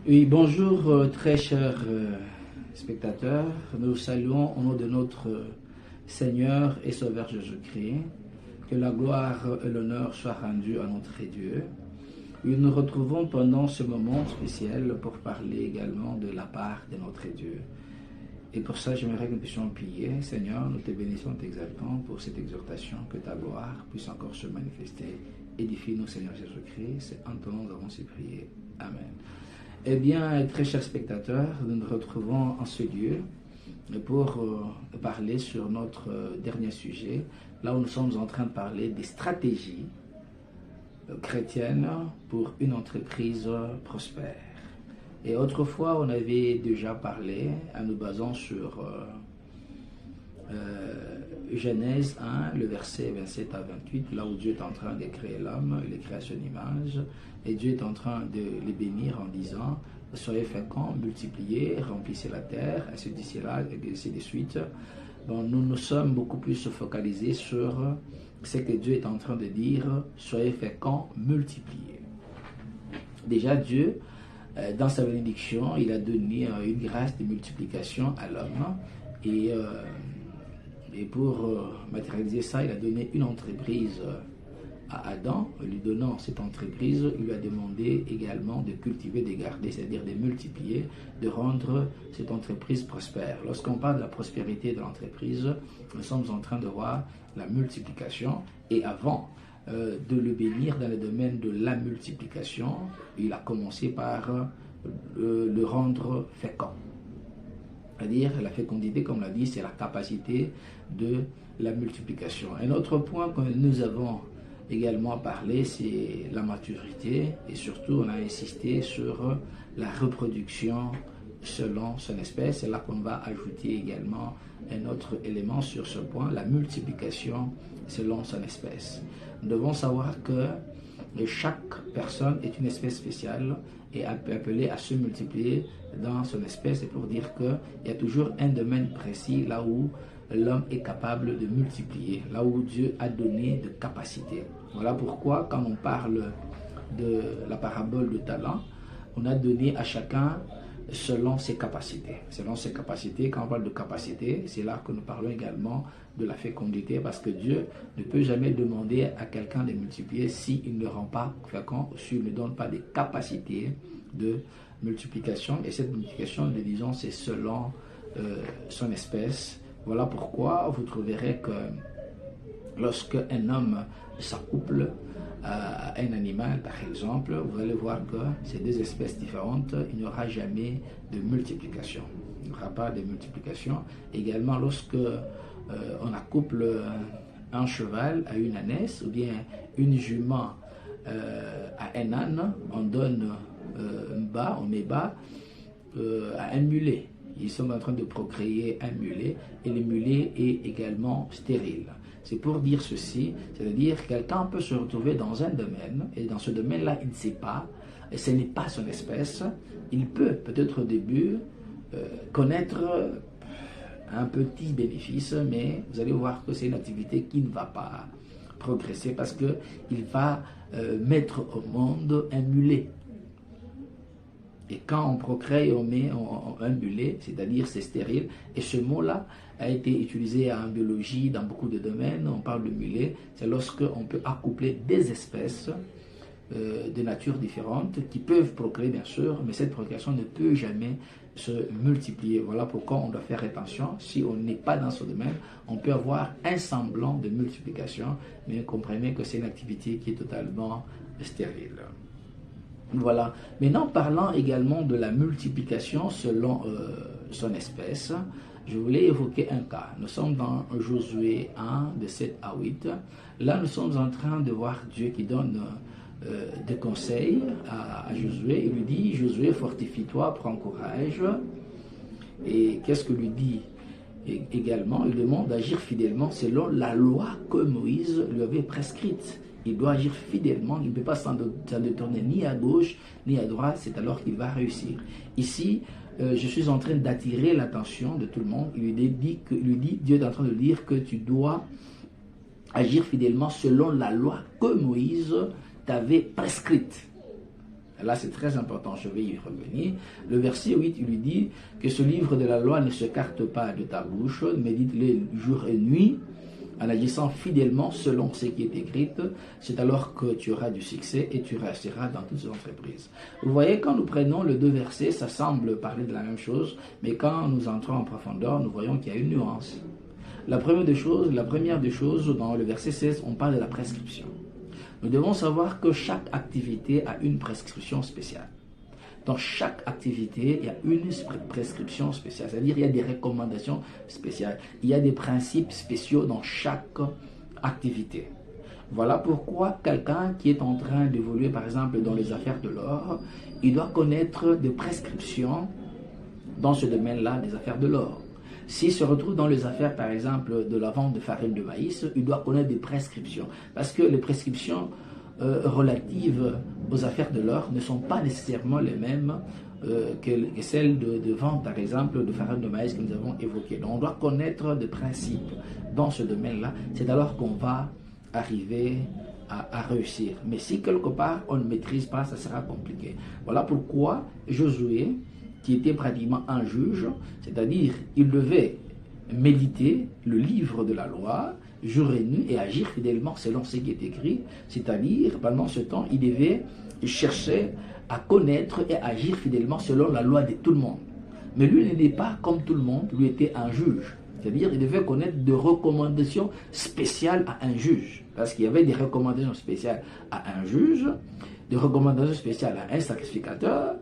Oui, bonjour très chers spectateurs. Nous saluons au nom de notre Seigneur et Sauveur Jésus-Christ. Que la gloire et l'honneur soient rendus à notre Dieu. Et nous nous retrouvons pendant ce moment spécial pour parler également de la part de notre Dieu. Et pour ça, j'aimerais que nous puissions prier. Seigneur, nous te bénissons, t'exaltons pour cette exhortation, que ta gloire puisse encore se manifester. Édifie-nous, Seigneur Jésus-Christ. C'est en ton nom nous avons si prié. Amen. Eh bien, très chers spectateurs, nous nous retrouvons en ce lieu pour parler sur notre dernier sujet, là où nous sommes en train de parler des stratégies chrétiennes pour une entreprise prospère. Et autrefois, on avait déjà parlé en nous basant sur Genèse 1, le verset 27 à 28, là où Dieu est en train de créer l'homme, il est créé à son image, et Dieu est en train de les bénir en disant « Soyez féconds, multipliez, remplissez la terre, ainsi de suite. » Bon, nous nous sommes beaucoup plus focalisés sur ce que Dieu est en train de dire « Soyez féconds, multipliez ». Déjà, Dieu, dans sa bénédiction, il a donné une grâce de multiplication à l'homme, et pour matérialiser ça, il a donné une entreprise à Adam. Lui donnant cette entreprise, il lui a demandé également de cultiver, de garder, c'est-à-dire de multiplier, de rendre cette entreprise prospère. Lorsqu'on parle de la prospérité de l'entreprise, nous sommes en train de voir la multiplication. Et avant de le bénir dans le domaine de la multiplication, il a commencé par le rendre fécond. C'est-à-dire la fécondité, comme on l'a dit, c'est la capacité de la multiplication. Un autre point que nous avons également parlé, c'est la maturité, et surtout on a insisté sur la reproduction selon son espèce. C'est là qu'on va ajouter également un autre élément sur ce point, la multiplication selon son espèce. Nous devons savoir que chaque personne est une espèce spéciale et appelée à se multiplier dans son espèce. C'est pour dire qu'il y a toujours un domaine précis là où l'homme est capable de multiplier, là où Dieu a donné de capacités. Voilà pourquoi quand on parle de la parabole de talent, on a donné à chacun selon ses capacités. Selon ses capacités, quand on parle de capacité, c'est là que nous parlons également de la fécondité, parce que Dieu ne peut jamais demander à quelqu'un de multiplier s'il ne rend pas fécond, ou s'il ne donne pas des capacités de multiplication. Et cette multiplication, nous disons, c'est selon son espèce. Voilà pourquoi vous trouverez que lorsque un homme s'accouple à un animal, par exemple, vous allez voir que ces deux espèces différentes, il n'y aura jamais de multiplication. Il n'y aura pas de multiplication. Également, lorsque on accouple un cheval à une ânesse, ou bien une jument à un âne, on donne on met bas à un mulet. Ils sont en train de procréer un mulet, et le mulet est également stérile. C'est pour dire ceci, c'est-à-dire quelqu'un peut se retrouver dans un domaine, et dans ce domaine-là, il ne sait pas, et ce n'est pas son espèce. Il peut peut-être au début connaître un petit bénéfice, mais vous allez voir que c'est une activité qui ne va pas progresser, parce qu'il va mettre au monde un mulet. Et quand on procrée, on met un mulet, c'est-à-dire c'est stérile. Et ce mot-là a été utilisé en biologie dans beaucoup de domaines. On parle de mulet, c'est lorsque on peut accoupler des espèces de nature différente qui peuvent procréer bien sûr, mais cette procréation ne peut jamais se multiplier. Voilà pourquoi on doit faire attention. Si on n'est pas dans ce domaine, on peut avoir un semblant de multiplication, mais comprenez que c'est une activité qui est totalement stérile. Voilà. Maintenant, parlant également de la multiplication selon son espèce, je voulais évoquer un cas. Nous sommes dans Josué 1, de 7 à 8. Là, nous sommes en train de voir Dieu qui donne des conseils à Josué. Il lui dit, Josué, fortifie-toi, prends courage. Et qu'est-ce que lui dit également? Il demande d'agir fidèlement selon la loi que Moïse lui avait prescrite. Il doit agir fidèlement, il ne peut pas s'en détourner ni à gauche ni à droite, c'est alors qu'il va réussir. Ici, je suis en train d'attirer l'attention de tout le monde. Il lui dit, Dieu est en train de dire que tu dois agir fidèlement selon la loi que Moïse t'avait prescrite. Là, c'est très important, je vais y revenir. Le verset 8, il lui dit que ce livre de la loi ne s'écarte pas de ta bouche, médite-le jour et nuit, en agissant fidèlement selon ce qui est écrit. C'est alors que tu auras du succès et tu resteras dans toutes ces entreprises. Vous voyez, quand nous prenons les deux versets, ça semble parler de la même chose, mais quand nous entrons en profondeur, nous voyons qu'il y a une nuance. La première des choses, dans le verset 16, on parle de la prescription. Nous devons savoir que chaque activité a une prescription spéciale. Dans chaque activité, il y a une prescription spéciale, c'est-à-dire il y a des recommandations spéciales. Il y a des principes spéciaux dans chaque activité. Voilà pourquoi quelqu'un qui est en train d'évoluer, par exemple, dans les affaires de l'or, il doit connaître des prescriptions dans ce domaine-là, des affaires de l'or. S'il se retrouve dans les affaires, par exemple, de la vente de farine de maïs, il doit connaître des prescriptions. Parce que les prescriptions relatives aux affaires de l'or ne sont pas nécessairement les mêmes que celles de vente, par exemple, de farine de maïs que nous avons évoquées. Donc, on doit connaître des principes dans ce domaine-là. C'est alors qu'on va arriver à réussir. Mais si quelque part on ne maîtrise pas, ça sera compliqué. Voilà pourquoi Josué, qui était pratiquement un juge, c'est-à-dire il devait méditer le livre de la loi jour et nuit et agir fidèlement selon ce qui est écrit, c'est-à-dire pendant ce temps il devait chercher à connaître et agir fidèlement selon la loi de tout le monde. Mais lui n'était pas comme tout le monde, lui était un juge, c'est-à-dire il devait connaître des recommandations spéciales à un juge, parce qu'il y avait des recommandations spéciales à un juge, des recommandations spéciales à un sacrificateur,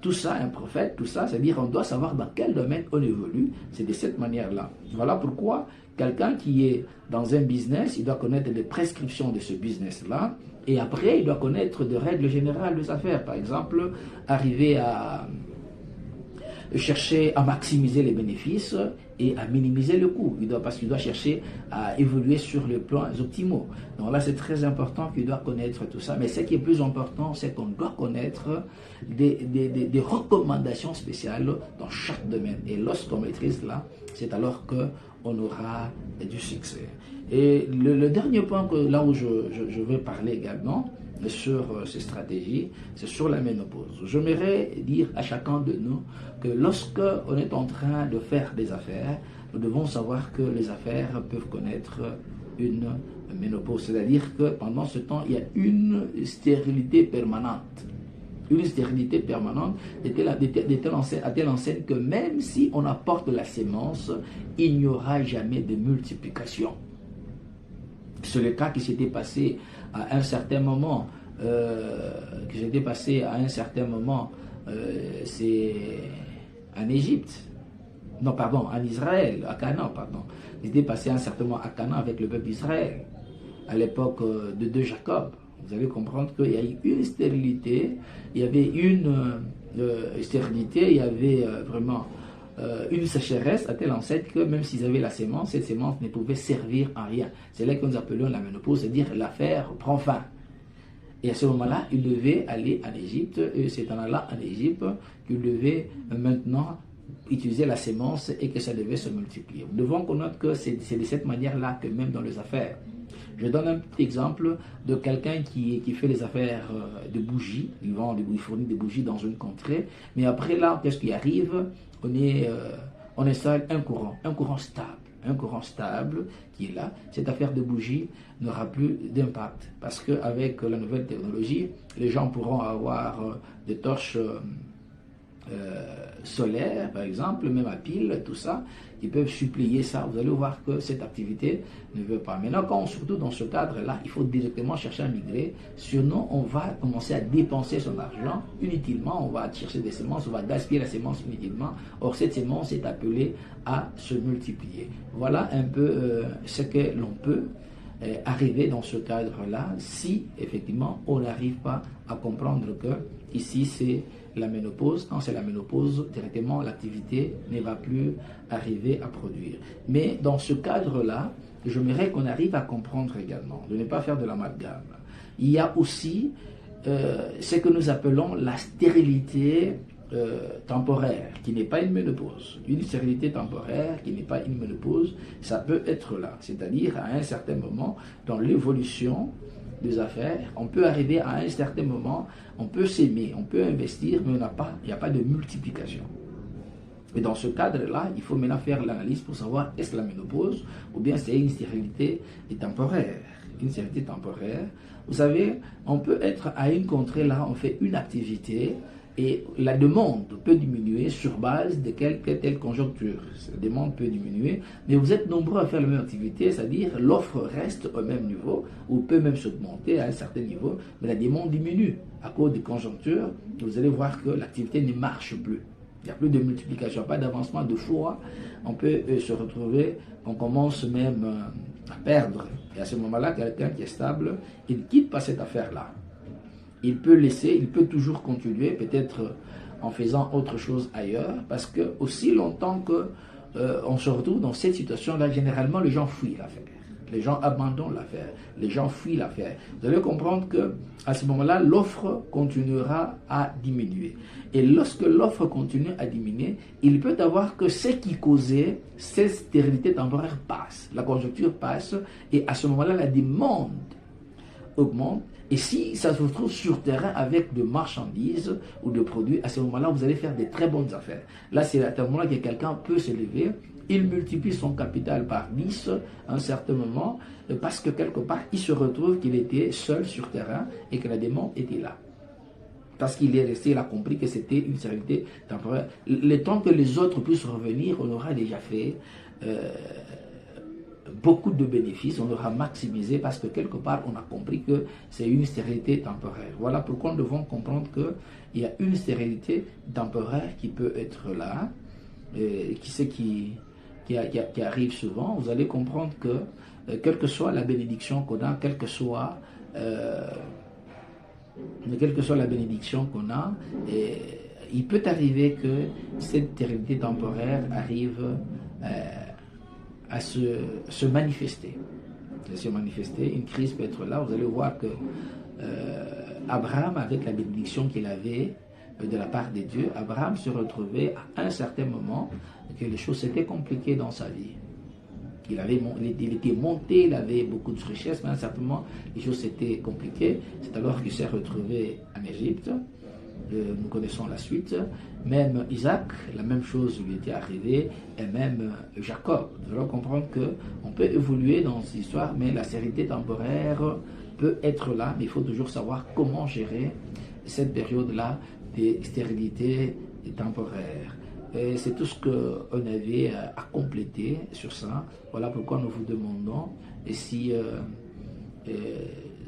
tout ça, un prophète, tout ça, c'est-à-dire on doit savoir dans quel domaine on évolue, c'est de cette manière-là. Voilà pourquoi quelqu'un qui est dans un business, il doit connaître les prescriptions de ce business-là, et après il doit connaître des règles générales des affaires. Par exemple, arriver à chercher à maximiser les bénéfices et à minimiser le coût. Parce qu'il doit chercher à évoluer sur les plans optimaux. Donc là, c'est très important qu'il doit connaître tout ça. Mais ce qui est plus important, c'est qu'on doit connaître des recommandations spéciales dans chaque domaine. Et lorsqu'on maîtrise là, c'est alors qu'on aura du succès. Et le dernier point, là où je vais parler également, sur ces stratégies, c'est sur la ménopause. J'aimerais dire à chacun de nous que lorsque on est en train de faire des affaires, nous devons savoir que les affaires peuvent connaître une ménopause. C'est-à-dire que pendant ce temps, il y a une stérilité permanente. Une stérilité permanente à telle enseigne que même si on apporte la sémence, il n'y aura jamais de multiplication. C'est le cas qui s'était passé à un certain moment, c'est en Égypte, non pardon, en Israël, à Canaan, pardon. Il était passé un certain moment à Canaan avec le peuple d'Israël, à l'époque de Jacob. Vous allez comprendre qu'il y a eu une stérilité, il y avait une stérilité, il y avait vraiment une sécheresse à telle enseigne que même s'ils avaient la sémence, cette sémence ne pouvait servir à rien. C'est là que nous appelons la ménopause, c'est-à-dire l'affaire prend fin. Et à ce moment-là, il devait aller en Égypte, et c'est en allant en Égypte qu'il devait maintenant utiliser la sémence et que ça devait se multiplier. Nous devons connaître que c'est de cette manière-là que même dans les affaires. Je donne un petit exemple de quelqu'un qui fait les affaires de bougies. Il fournit des bougies dans une contrée. Mais après là, qu'est-ce qui arrive? On installe un courant stable qui est là. Cette affaire de bougie n'aura plus d'impact. Parce qu'avec la nouvelle technologie, les gens pourront avoir des torches solaires, par exemple, même à pile, tout ça, qui peuvent supplier ça. Vous allez voir que cette activité ne veut pas. Maintenant, surtout dans ce cadre-là, il faut directement chercher à migrer. Sinon, on va commencer à dépenser son argent inutilement. On va chercher des semences, on va gaspiller la sémence inutilement. Or, cette sémence est appelée à se multiplier. Voilà un peu ce que l'on peut arriver dans ce cadre-là si, effectivement, on n'arrive pas à comprendre que ici, c'est la ménopause. Quand c'est la ménopause, directement, l'activité ne va plus arriver à produire. Mais dans ce cadre-là, j'aimerais qu'on arrive à comprendre également, de ne pas faire de l'amalgame. Il y a aussi ce que nous appelons la stérilité temporaire, qui n'est pas une ménopause. Une stérilité temporaire qui n'est pas une ménopause, ça peut être là. C'est-à-dire à un certain moment, dans l'évolution des affaires, on peut arriver à un certain moment, on peut s'aimer, on peut investir, mais il n'y a pas de multiplication. Et dans ce cadre-là, il faut maintenant faire l'analyse pour savoir est-ce la ménopause ou bien c'est une stérilité temporaire. Une stérilité temporaire. Vous savez, on peut être à une contrée là, on fait une activité et la demande peut diminuer sur base de telle conjoncture. La demande peut diminuer, mais vous êtes nombreux à faire la même activité, c'est-à-dire l'offre reste au même niveau ou peut même s'augmenter à un certain niveau, mais la demande diminue à cause des conjonctures. Vous allez voir que l'activité ne marche plus. Il n'y a plus de multiplication, pas d'avancement de foi. On peut se retrouver, on commence même à perdre. Et à ce moment-là, quelqu'un qui est stable, il ne quitte pas cette affaire-là. Il peut laisser, il peut toujours continuer, peut-être en faisant autre chose ailleurs, parce que aussi longtemps qu'on se retrouve dans cette situation-là, généralement les gens fuient l'affaire. Les gens abandonnent l'affaire, les gens fuient l'affaire. Vous allez comprendre que à ce moment-là, l'offre continuera à diminuer. Et lorsque l'offre continue à diminuer, il peut avoir que ce qui causait cette stérilité temporaire passe. La conjoncture passe et à ce moment-là, la demande augmente. Et si ça se retrouve sur terrain avec de marchandises ou de produits, à ce moment-là, vous allez faire des très bonnes affaires. Là, c'est à ce moment-là que quelqu'un peut se lever. Il multiplie son capital par 10 à un certain moment parce que quelque part, il se retrouve qu'il était seul sur terrain et que la demande était là. Parce qu'il est resté, il a compris que c'était une stérilité temporaire. Le temps que les autres puissent revenir, on aura déjà fait beaucoup de bénéfices, on aura maximisé parce que quelque part, on a compris que c'est une stérilité temporaire. Voilà pourquoi nous devons comprendre qu'il y a une stérilité temporaire qui peut être là, qui arrive souvent. Vous allez comprendre que quelle que soit la bénédiction qu'on a, quelle que soit la bénédiction qu'on a, il peut arriver que cette stérilité temporaire arrive à se manifester. Une crise peut être là. Vous allez voir que Abraham, avec la bénédiction qu'il avait de la part de Dieu, Abraham se retrouvait à un certain moment que les choses s'étaient compliquées dans sa vie. Il était monté, il avait beaucoup de richesses, mais à un certain moment, les choses s'étaient compliquées. C'est alors qu'il s'est retrouvé en Égypte. Nous connaissons la suite. Même Isaac, la même chose lui était arrivée, et même Jacob. Nous allons comprendre qu'on peut évoluer dans cette histoire, mais la stérilité temporaire peut être là, mais il faut toujours savoir comment gérer cette période-là des stérilités temporaires. Et c'est tout ce qu'on avait à compléter sur ça. Voilà pourquoi nous vous demandons, et si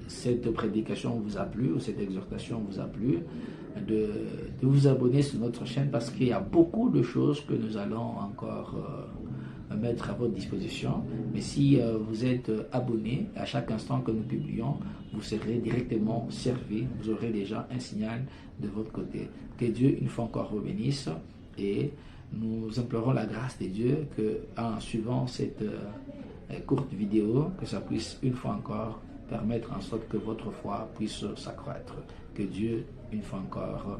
cette prédication vous a plu, ou cette exhortation vous a plu, de vous abonner sur notre chaîne, parce qu'il y a beaucoup de choses que nous allons encore mettre à votre disposition. Mais si vous êtes abonné, à chaque instant que nous publions, vous serez directement servi, vous aurez déjà un signal de votre côté. Que Dieu une fois encore vous bénisse, et nous implorons la grâce de Dieu que, en suivant cette courte vidéo, que ça puisse une fois encore permettre en sorte que votre foi puisse s'accroître. Que Dieu une fois encore